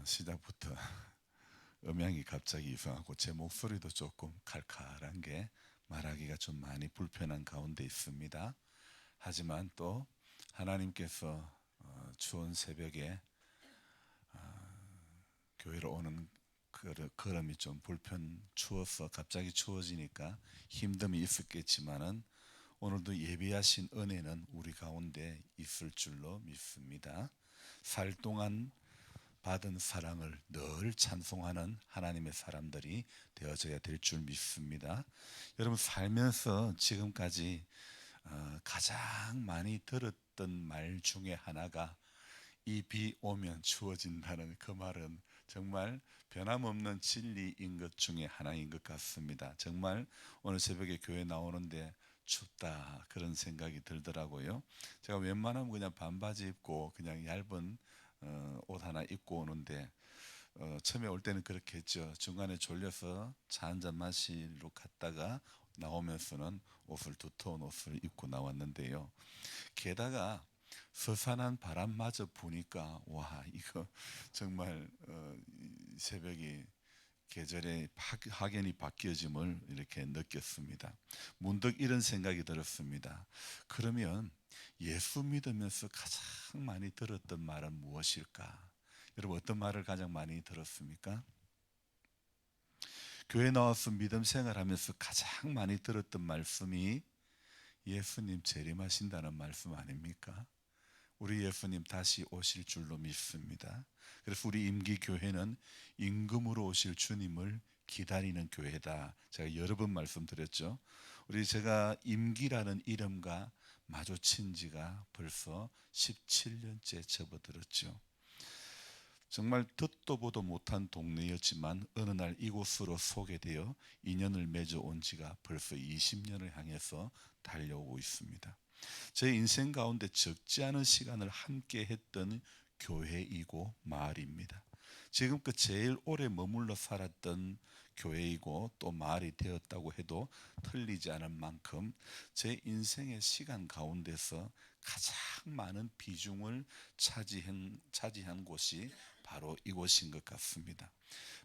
시작부터 음향이 갑자기 이상하고 제 목소리도 조금 칼칼한 게 말하기가 좀 많이 불편한 가운데 있습니다. 하지만 또 하나님께서 추운 새벽에 교회로 오는 걸음이 좀 추워서 갑자기 추워지니까 힘듦이 있었겠지만은 오늘도 예비하신 은혜는 우리 가운데 있을 줄로 믿습니다. 살 동안 받은 사랑을 늘 찬송하는 하나님의 사람들이 되어져야 될 줄 믿습니다. 여러분 살면서 지금까지 가장 많이 들었던 말 중에 하나가 이 비 오면 추워진다는 그 말은 정말 변함없는 진리인 것 중에 하나인 것 같습니다. 정말 오늘 새벽에 교회 나오는데 춥다 그런 생각이 들더라고요. 제가 웬만하면 그냥 반바지 입고 그냥 얇은 옷 하나 입고 오는데 처음에 올 때는 그렇게 했죠. 중간에 졸려서 차 한잔 마시러 갔다가 나오면서는 옷을 두터운 옷을 입고 나왔는데요. 게다가 서산한 바람마저 부니까 와 이거 정말 새벽이 계절의 확연히 바뀌어짐을 이렇게 느꼈습니다. 문득 이런 생각이 들었습니다. 그러면 예수 믿으면서 가장 많이 들었던 말은 무엇일까? 여러분 어떤 말을 가장 많이 들었습니까? 교회 나와서 믿음 생활하면서 가장 많이 들었던 말씀이 예수님 재림하신다는 말씀 아닙니까? 우리 예수님 다시 오실 줄로 믿습니다. 그래서 우리 임기교회는 임금으로 오실 주님을 기다리는 교회다. 제가 여러 번 말씀드렸죠. 제가 임기라는 이름과 마주친 지가 벌써 17년째 접어들었죠. 정말 듣도 보도 못한 동네였지만 어느 날 이곳으로 소개되어 인연을 맺어온 지가 벌써 20년을 향해서 달려오고 있습니다. 제 인생 가운데 적지 않은 시간을 함께 했던 교회이고 마을입니다. 지금껏 제일 오래 머물러 살았던 교회이고 또 마을이 되었다고 해도 틀리지 않을 만큼 제 인생의 시간 가운데서 가장 많은 비중을 차지한 곳이 바로 이곳인 것 같습니다.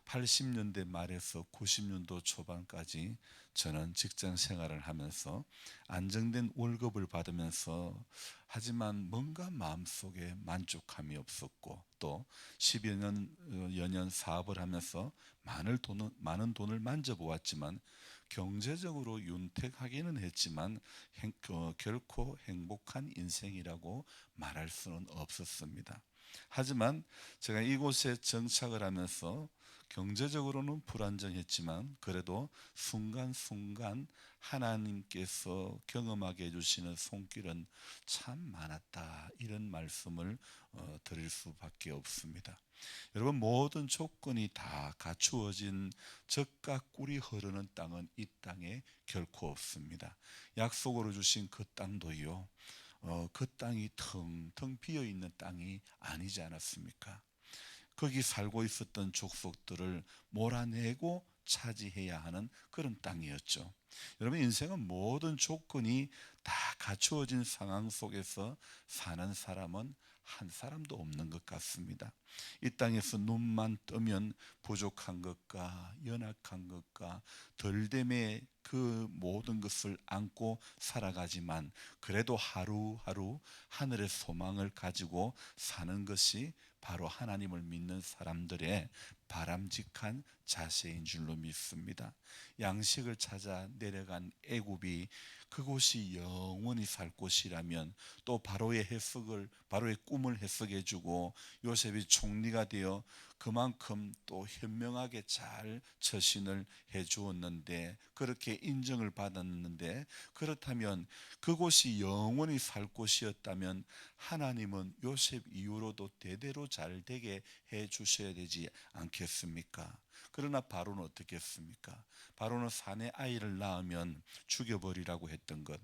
80년대 말에서 90년도 초반까지 저는 직장 생활을 하면서 안정된 월급을 받으면서 하지만 뭔가 마음속에 만족감이 없었고 또 10여 년 사업을 하면서 많은 돈을 만져보았지만 경제적으로 윤택하기는 했지만 결코 행복한 인생이라고 말할 수는 없었습니다. 하지만 제가 이곳에 정착을 하면서 경제적으로는 불안정했지만 그래도 순간순간 하나님께서 경험하게 해주시는 손길은 참 많았다. 이런 말씀을 드릴 수밖에 없습니다. 여러분 모든 조건이 다 갖추어진 젖과 꿀이 흐르는 땅은 이 땅에 결코 없습니다. 약속으로 주신 그 땅도요. 그 땅이 텅텅 비어 있는 땅이 아니지 않았습니까? 거기 살고 있었던 족속들을 몰아내고 차지해야 하는 그런 땅이었죠. 여러분 인생은 모든 조건이 다 갖추어진 상황 속에서 사는 사람은 한 사람도 없는 것 같습니다. 이 땅에서 눈만 뜨면 부족한 것과 연약한 것과 덜됨의 그 모든 것을 안고 살아가지만 그래도 하루하루 하늘의 소망을 가지고 사는 것이 바로 하나님을 믿는 사람들의 바람직한 자세인 줄로 믿습니다. 양식을 찾아 내려간 애굽이 그곳이 영원히 살 곳이라면 또 바로의 꿈을 해석해 주고 요셉이 총리가 되어 그만큼 또 현명하게 잘 처신을 해 주었는데 그렇게 인정을 받았는데 그렇다면 그곳이 영원히 살 곳이었다면 하나님은 요셉 이후로도 대대로 잘 되게 해 주셔야 되지 않겠습니까? 그러나 바로는 어떻게 했습니까? 바로는 사내 아이를 낳으면 죽여버리라고 했던 것,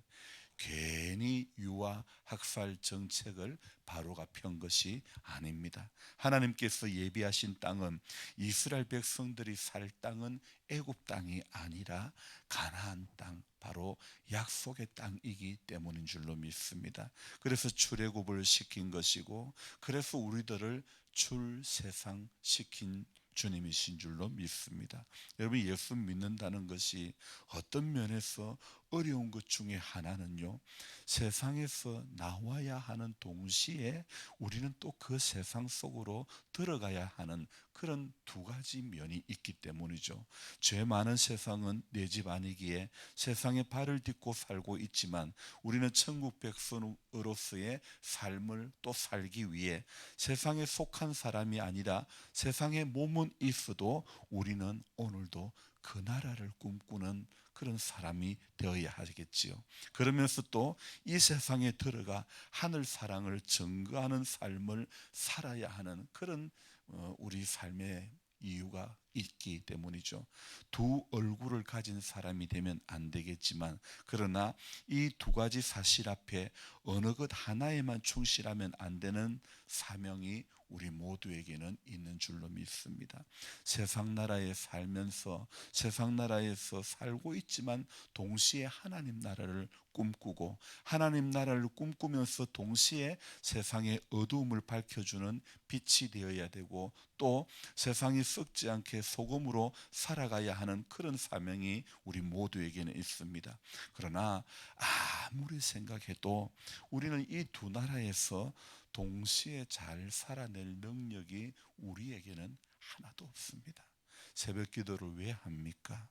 괜히 유아 학살 정책을 바로가 편 것이 아닙니다. 하나님께서 예비하신 땅은 이스라엘 백성들이 살 땅은 애굽 땅이 아니라 가나안 땅, 바로 약속의 땅이기 때문인 줄로 믿습니다. 그래서 출애굽을 시킨 것이고 그래서 우리들을 출세상시킨 주님이신 줄로 믿습니다. 여러분, 예수 믿는다는 것이 어떤 면에서 어려운 것 중에 하나는요, 세상에서 나와야 하는 동시에 우리는 또 그 세상 속으로 들어가야 하는 그런 두 가지 면이 있기 때문이죠. 죄 많은 세상은 내 집 아니기에 세상에 발을 딛고 살고 있지만, 우리는 천국 백성으로서의 삶을 또 살기 위해 세상에 속한 사람이 아니라 세상에 몸은 있어도 우리는 오늘도 그 나라를 꿈꾸는 그런 사람이 되어야 하겠지요. 그러면서 또 이 세상에 들어가 하늘 사랑을 증거하는 삶을 살아야 하는 그런 우리 삶의 이유가 있기 때문이죠. 두 얼굴을 가진 사람이 되면 안 되겠지만, 그러나 이 두 가지 사실 앞에 어느 것 하나에만 충실하면 안 되는 사명이 우리 모두에게는 있는 줄로 믿습니다. 세상 나라에 살면서 세상 나라에서 살고 있지만 동시에 하나님 나라를 꿈꾸고, 하나님 나라를 꿈꾸면서 동시에 세상의 어두움을 밝혀주는 빛이 되어야 되고, 또 세상이 썩지 않게 소금으로 살아가야 하는 그런 사명이 우리 모두에게는 있습니다. 그러나 아무리 생각해도 우리는 이 두 나라에서 동시에 잘 살아낼 능력이 우리에게는 하나도 없습니다. 새벽 기도를 왜 합니까?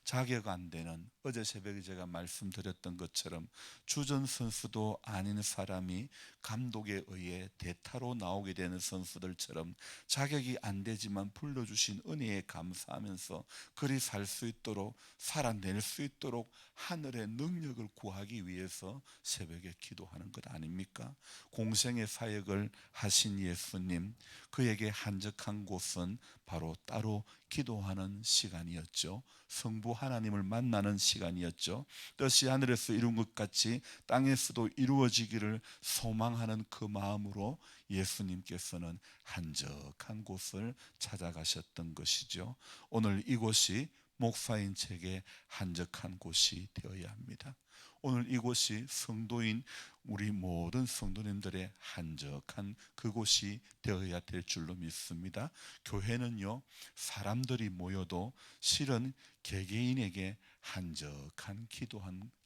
자격 안 되는, 어제 새벽에 제가 말씀드렸던 것처럼 주전 선수도 아닌 사람이 감독에 의해 대타로 나오게 되는 선수들처럼 자격이 안 되지만 불러주신 은혜에 감사하면서 그리 살 수 있도록, 살아낼 수 있도록 하늘의 능력을 구하기 위해서 새벽에 기도하는 것 아닙니까? 공생의 사역을 하신 예수님, 그에게 한적한 곳은 바로 따로 기도하는 시간이었죠. 성부 하나님을 만나는 시간이었죠. 뜻이 하늘에서 이룬 것 같이 땅에서도 이루어지기를 소망하는 그 마음으로 예수님께서는 한적한 곳을 찾아가셨던 것이죠. 오늘 이곳이 목사인 제게 한적한 곳이 되어야 합니다. 오늘 이곳이 성도인 우리 모든 성도님들의 한적한 그곳이 되어야 될 줄로 믿습니다. 교회는요, 사람들이 모여도 실은 개개인에게 한적한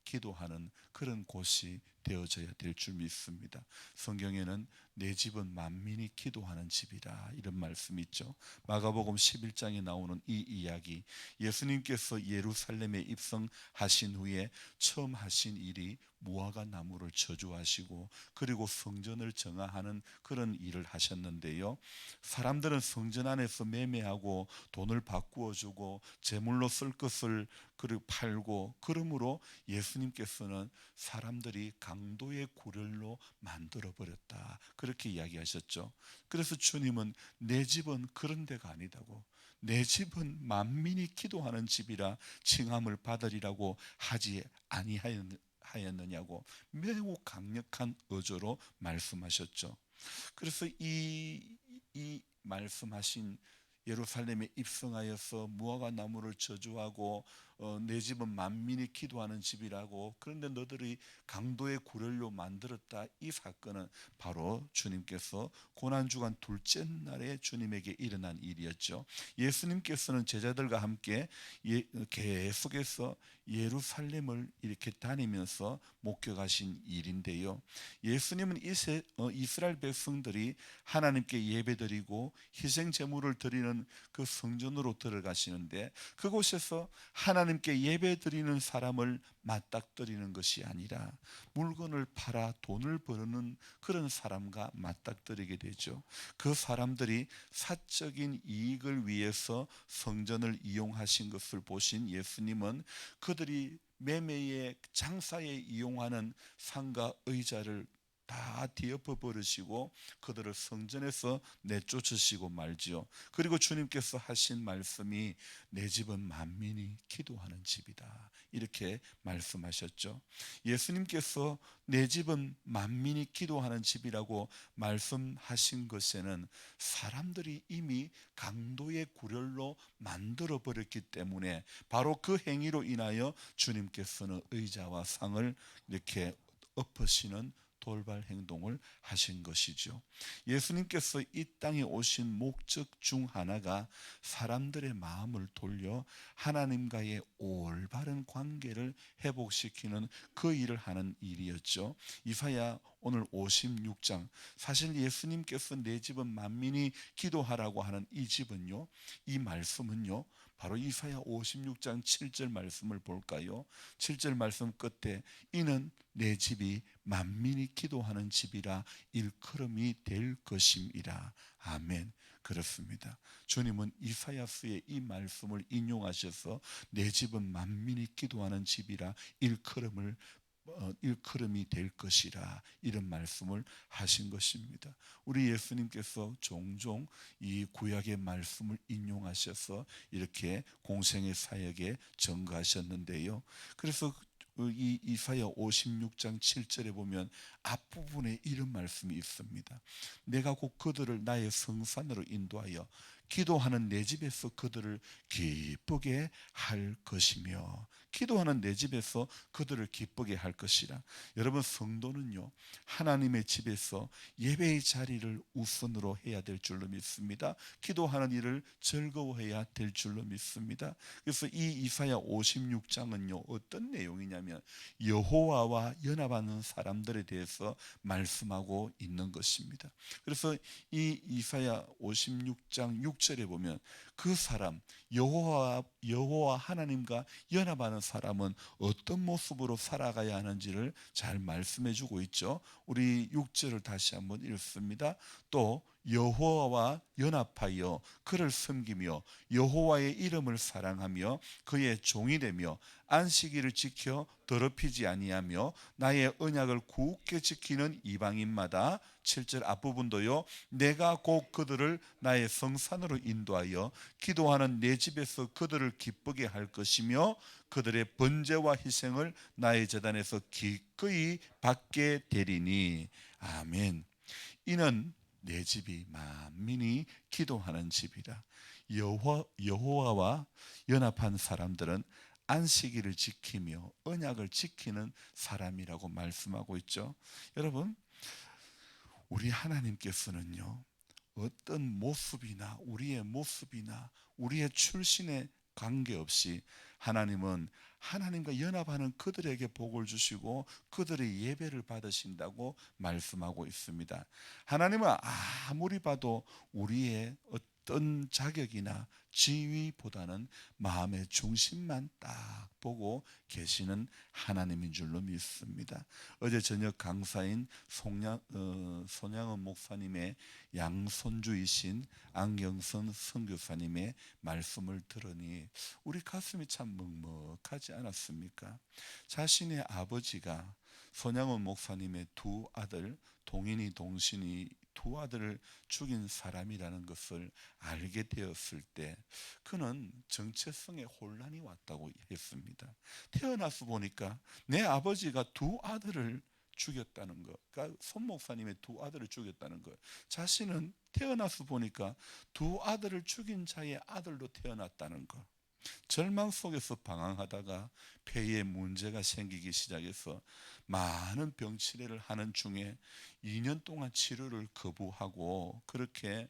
기도하는 그런 곳이 되어져야 될 줄 믿습니다. 성경에는 내 집은 만민이 기도하는 집이라, 이런 말씀이 있죠. 마가복음 11장에 나오는 이 이야기, 예수님께서 예루살렘에 입성하신 후에 처음 하신 일이 무화과 나무를 저주하시고 그리고 성전을 정화하는 그런 일을 하셨는데요, 사람들은 성전 안에서 매매하고 돈을 바꾸어 주고 제물로 쓸 것을 그리고 팔고, 그러므로 예수님께서는 사람들이 강도의 구렬로 만들어 버렸다, 그렇게 이야기하셨죠. 그래서 주님은 내 집은 그런 데가 아니다고, 내 집은 만민이 기도하는 집이라 칭함을 받으리라고 하지 아니하였느냐고 매우 강력한 어조로 말씀하셨죠. 그래서 이 말씀하신, 예루살렘에 입성하여서 무화과 나무를 저주하고 내 집은 만민이 기도하는 집이라고, 그런데 너들이 강도의 구렬로 만들었다, 이 사건은 바로 주님께서 고난주간 둘째 날에 주님에게 일어난 일이었죠. 예수님께서는 제자들과 함께 계속해서 예루살렘을 이렇게 다니면서 목격하신 일인데요, 예수님은 이스라엘 백성들이 하나님께 예배드리고 희생 제물을 드리는 그 성전으로 들어가시는데, 그곳에서 하나님께 예배드리는 사람을 맞닥뜨리는 것이 아니라 물건을 팔아 돈을 버는 그런 사람과 맞닥뜨리게 되죠. 그 사람들이 사적인 이익을 위해서 성전을 이용하신 것을 보신 예수님은 그들이 매매에 장사에 이용하는 상가 의자를 다 뒤엎어 버리시고 그들을 성전에서 내쫓으시고 말지요. 그리고 주님께서 하신 말씀이 내 집은 만민이 기도하는 집이다, 이렇게 말씀하셨죠. 예수님께서 내 집은 만민이 기도하는 집이라고 말씀하신 것에는 사람들이 이미 강도의 구렬로 만들어 버렸기 때문에 바로 그 행위로 인하여 주님께서는 의자와 상을 이렇게 엎으시는 돌발 행동을 하신 것이죠. 예수님께서 이 땅에 오신 목적 중 하나가 사람들의 마음을 돌려 하나님과의 올바른 관계를 회복시키는 그 일을 하는 일이었죠. 이사야 오늘 56장, 사실 예수님께서 내 집은 만민이 기도하라고 하는 이 집은요, 이 말씀은요, 바로 이사야 56장 7절 말씀을 볼까요? 7절 말씀 끝에 이는 내 집이 만민이 기도하는 집이라 일컬음이 될 것임이라. 아멘. 그렇습니다. 주님은 이사야서의 이 말씀을 인용하셔서 내 집은 만민이 기도하는 집이라 일컬음이 될 것이라, 이런 말씀을 하신 것입니다. 우리 예수님께서 종종 이 구약의 말씀을 인용하셔서 이렇게 공생의 사역에 전가하셨는데요. 그래서 이 이사야 56장 7절에 보면 앞부분에 이런 말씀이 있습니다. 내가 곧 그들을 나의 성산으로 인도하여 기도하는 내 집에서 그들을 기쁘게 할 것이며, 기도하는 내 집에서 그들을 기쁘게 할 것이라. 여러분, 성도는요, 하나님의 집에서 예배의 자리를 우선으로 해야 될 줄로 믿습니다. 기도하는 일을 즐거워해야 될 줄로 믿습니다. 그래서 이 이사야 56장은요 어떤 내용이냐면 여호와와 연합하는 사람들에 대해서 말씀하고 있는 것입니다. 그래서 이 이사야 56장 6절에 보면 그 사람, 여호와 하나님과 연합하는 사람은 어떤 모습으로 살아가야 하는지를 잘 말씀해 주고 있죠. 우리 6절을 다시 한번 읽습니다. 또 여호와와 연합하여 그를 섬기며 여호와의 이름을 사랑하며 그의 종이 되며 안식일을 지켜 더럽히지 아니하며 나의 언약을 굳게 지키는 이방인마다, 7절 앞부분도요, 내가 곧 그들을 나의 성산으로 인도하여 기도하는 내 집에서 그들을 기쁘게 할 것이며 그들의 번제와 희생을 나의 제단에서 기꺼이 받게 되리니. 아멘. 이는 내 집이 만민이 기도하는 집이라. 여호와와 연합한 사람들은 안식일을 지키며 언약을 지키는 사람이라고 말씀하고 있죠. 여러분, 우리 하나님께서는요 어떤 모습이나 우리의 모습이나 우리의 출신에 관계없이 하나님은 하나님과 연합하는 그들에게 복을 주시고 그들의 예배를 받으신다고 말씀하고 있습니다. 하나님은 아무리 봐도 우리의 어떤 자격이나 지위보다는 마음의 중심만 딱 보고 계시는 하나님인 줄로 믿습니다. 어제 저녁 강사인 손양은 목사님의 양손주이신 안경선 선교사님의 말씀을 들으니 우리 가슴이 참 먹먹하지 않았습니까? 자신의 아버지가 손양은 목사님의 두 아들, 동인이 동신이 두 아들을 죽인 사람이라는 것을 알게 되었을 때 그는 정체성에 혼란이 왔다고 했습니다. 태어나서 보니까 내 아버지가 두 아들을 죽였다는 것, 그러니까 손 목사님의 두 아들을 죽였다는 것, 자신은 태어나서 보니까 두 아들을 죽인 자의 아들로 태어났다는 것, 절망 속에서 방황하다가 폐에 문제가 생기기 시작해서 많은 병치레를 하는 중에 2년 동안 치료를 거부하고 그렇게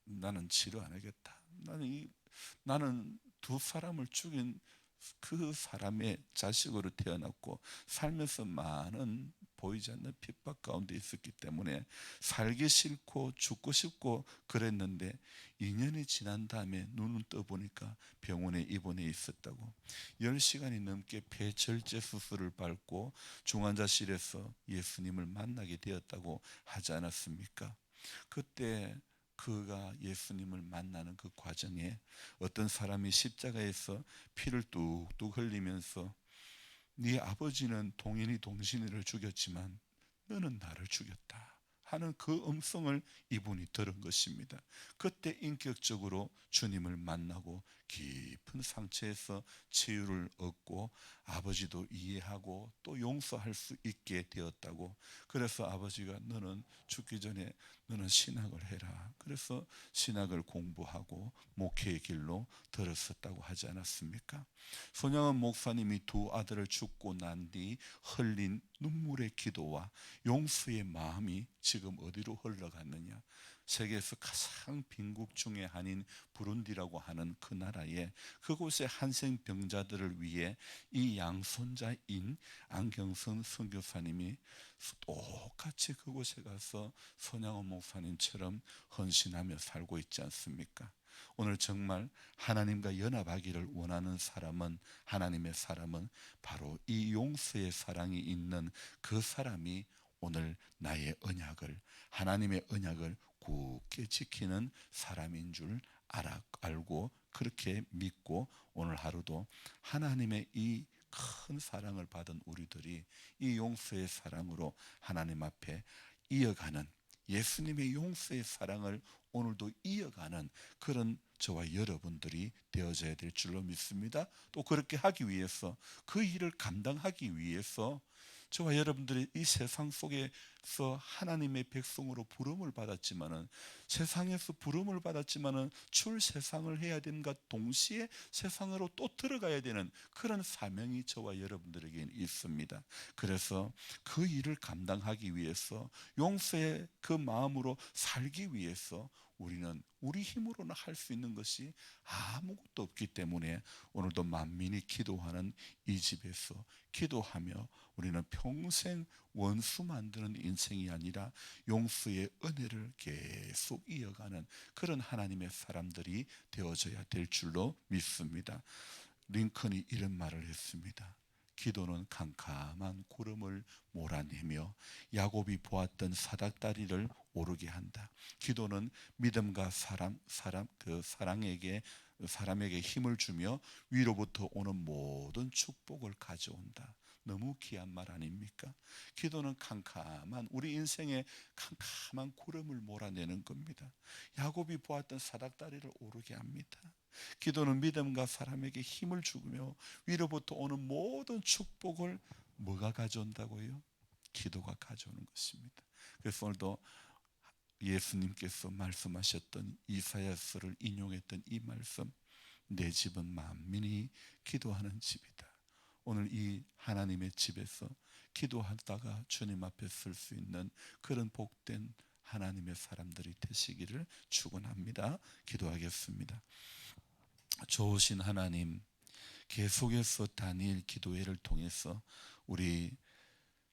나는 치료 안 하겠다. 나는 두 사람을 죽인 그 사람의 자식으로 태어났고 살면서 많은 보이지 않는 핍박 가운데 있었기 때문에 살기 싫고 죽고 싶고 그랬는데 2년이 지난 다음에 눈을 떠보니까 병원에 입원해 있었다고. 10시간이 넘게 폐절제 수술을 받고 중환자실에서 예수님을 만나게 되었다고 하지 않았습니까? 그때 그가 예수님을 만나는 그 과정에 어떤 사람이 십자가에서 피를 뚝뚝 흘리면서 네 아버지는 동인이 동신이를 죽였지만 너는 나를 죽였다 하는 그 음성을 이분이 들은 것입니다. 그때 인격적으로 주님을 만나고 깊은 상처에서 치유를 얻고 아버지도 이해하고 또 용서할 수 있게 되었다고. 그래서 아버지가 너는 죽기 전에 너는 신학을 해라. 그래서 신학을 공부하고 목회의 길로 들었었다고 하지 않았습니까? 손양원 목사님이 두 아들을 죽고 난 뒤 흘린 눈물의 기도와 용서의 마음이 지금 어디로 흘러갔느냐? 세계에서 가장 빈국 중에 하나인 부룬디라고 하는 그 나라에, 그곳의 한생병자들을 위해 이 양손자인 안경선 선교사님이 똑같이 그곳에 가서 손양원 목사님처럼 헌신하며 살고 있지 않습니까? 오늘 정말 하나님과 연합하기를 원하는 사람은, 하나님의 사람은 바로 이 용서의 사랑이 있는 그 사람이 오늘 나의 언약을, 하나님의 언약을 굳게 지키는 사람인 줄 알고 그렇게 믿고, 오늘 하루도 하나님의 이 큰 사랑을 받은 우리들이 이 용서의 사랑으로 하나님 앞에 이어가는, 예수님의 용서의 사랑을 오늘도 이어가는 그런 저와 여러분들이 되어져야 될 줄로 믿습니다. 또 그렇게 하기 위해서, 그 일을 감당하기 위해서 저와 여러분들이 이 세상 속에서 하나님의 백성으로 부름을 받았지만은, 세상에서 부름을 받았지만은 출 세상을 해야 되는가 동시에 세상으로 또 들어가야 되는 그런 사명이 저와 여러분들에게 있습니다. 그래서 그 일을 감당하기 위해서, 용서의 그 마음으로 살기 위해서 우리는 우리 힘으로는 할 수 있는 것이 아무것도 없기 때문에 오늘도 만민이 기도하는 이 집에서 기도하며 우리는 평생 원수 만드는 인생이 아니라 용서의 은혜를 계속 이어가는 그런 하나님의 사람들이 되어져야 될 줄로 믿습니다. 링컨이 이런 말을 했습니다. 기도는 캄캄한 구름을 몰아내며 야곱이 보았던 사닥다리를 오르게 한다. 기도는 믿음과 사람에게 힘을 주며 위로부터 오는 모든 축복을 가져온다. 너무 귀한 말 아닙니까? 기도는 캄캄한, 우리 인생의 캄캄한 구름을 몰아내는 겁니다. 야곱이 보았던 사닥다리를 오르게 합니다. 기도는 믿음과 사람에게 힘을 주며 위로부터 오는 모든 축복을 뭐가 가져온다고요? 기도가 가져오는 것입니다. 그래서 오늘도 예수님께서 말씀하셨던 이사야서를 인용했던 이 말씀, 내 집은 만민이 기도하는 집이다. 오늘 이 하나님의 집에서 기도하다가 주님 앞에 설 수 있는 그런 복된 하나님의 사람들이 되시기를 축원합니다. 기도하겠습니다. 좋으신 하나님, 계속해서 다니엘 기도회를 통해서 우리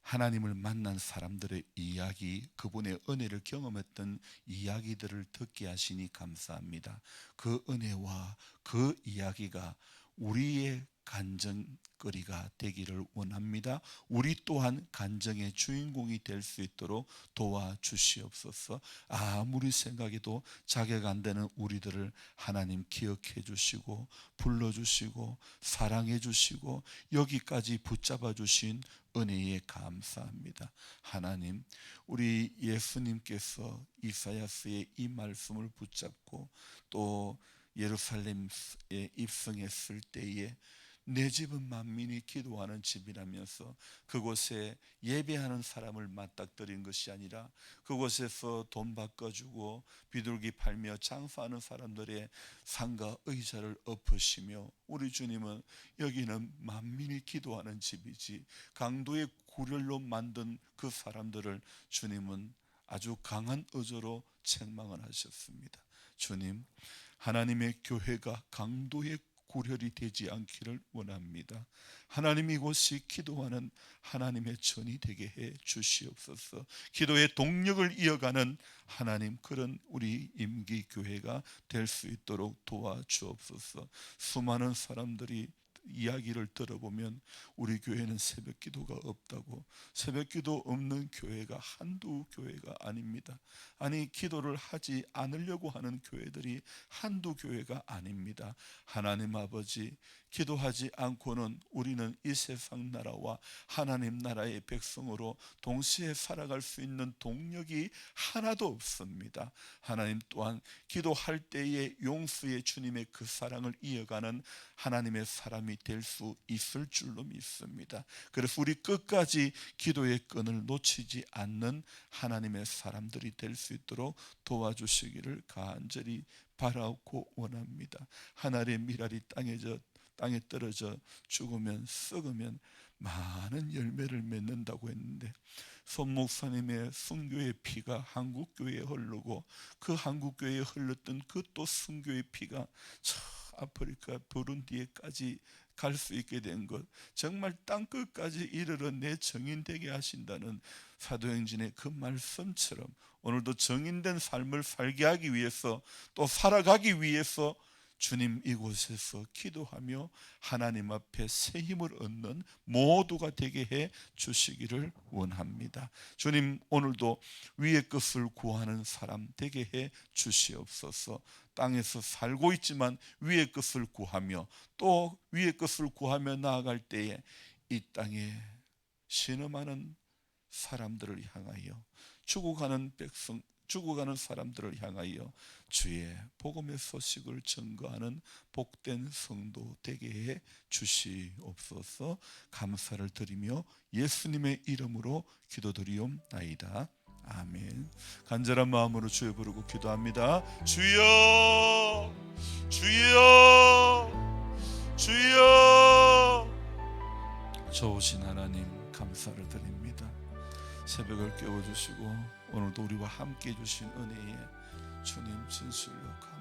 하나님을 만난 사람들의 이야기, 그분의 은혜를 경험했던 이야기들을 듣게 하시니 감사합니다. 그 은혜와 그 이야기가 우리의 간증거리가 되기를 원합니다. 우리 또한 간증의 주인공이 될 수 있도록 도와주시옵소서. 아무리 생각해도 자격 안 되는 우리들을 하나님 기억해 주시고 불러주시고 사랑해 주시고 여기까지 붙잡아 주신 은혜에 감사합니다. 하나님, 우리 예수님께서 이사야서의 이 말씀을 붙잡고 또 예루살렘에 입성했을 때에 내 집은 만민이 기도하는 집이라면서 그곳에 예배하는 사람을 맞닥뜨린 것이 아니라 그곳에서 돈 바꿔주고 비둘기 팔며 장사하는 사람들의 상가 의자를 엎으시며, 우리 주님은 여기는 만민이 기도하는 집이지, 강도의 구렬로 만든 그 사람들을 주님은 아주 강한 어조로 책망을 하셨습니다. 주님, 하나님의 교회가 강도의 구혈이 되지 않기를 원합니다. 하나님, 이곳이 기도하는 하나님의 전이 되게 해 주시옵소서. 기도의 동력을 이어가는 하나님, 그런 우리 임기교회가 될 수 있도록 도와주옵소서. 수많은 사람들이 이야기를 들어보면 우리 교회는 새벽 기도가 없다고, 새벽 기도 없는 교회가 한두 교회가 아닙니다. 아니, 기도를 하지 않으려고 하는 교회들이 한두 교회가 아닙니다. 하나님 아버지, 기도하지 않고는 우리는 이 세상 나라와 하나님 나라의 백성으로 동시에 살아갈 수 있는 동력이 하나도 없습니다. 하나님 또한 기도할 때에 용수의 주님의 그 사랑을 이어가는 하나님의 사람이 될 수 있을 줄로 믿습니다. 그래서 우리 끝까지 기도의 끈을 놓치지 않는 하나님의 사람들이 될 수 있도록 도와주시기를 간절히 바라고 원합니다. 하늘의 밀알이 땅에 떨어져 죽으면 썩으면 많은 열매를 맺는다고 했는데, 손 목사님의 순교의 피가 한국교회에 흐르고 그 한국교회에 흘렀던 그 또 순교의 피가 저 아프리카 부룬디에까지 갈 수 있게 된 것, 정말 땅끝까지 이르러 내 정인되게 하신다는 사도행전의 그 말씀처럼 오늘도 정인된 삶을 살게 하기 위해서, 또 살아가기 위해서 주님 이곳에서 기도하며 하나님 앞에 새 힘을 얻는 모두가 되게 해 주시기를 원합니다. 주님, 오늘도 위의 것을 구하는 사람 되게 해 주시옵소서. 땅에서 살고 있지만 위의 것을 구하며 또 위의 것을 구하며 나아갈 때에 이 땅에 신음하는 사람들을 향하여, 죽어가는 사람들을 향하여 주의 복음의 소식을 전거하는 복된 성도 되게 해 주시옵소서. 감사를 드리며 예수님의 이름으로 기도드리옵나이다. 아멘. 간절한 마음으로 주여 부르고 기도합니다. 주여, 주여, 주여. 좋으신 하나님, 감사를 드립니다. 새벽을 깨워주시고 오늘도 우리와 함께 해주신 은혜에 주님 진실로 감사합니다.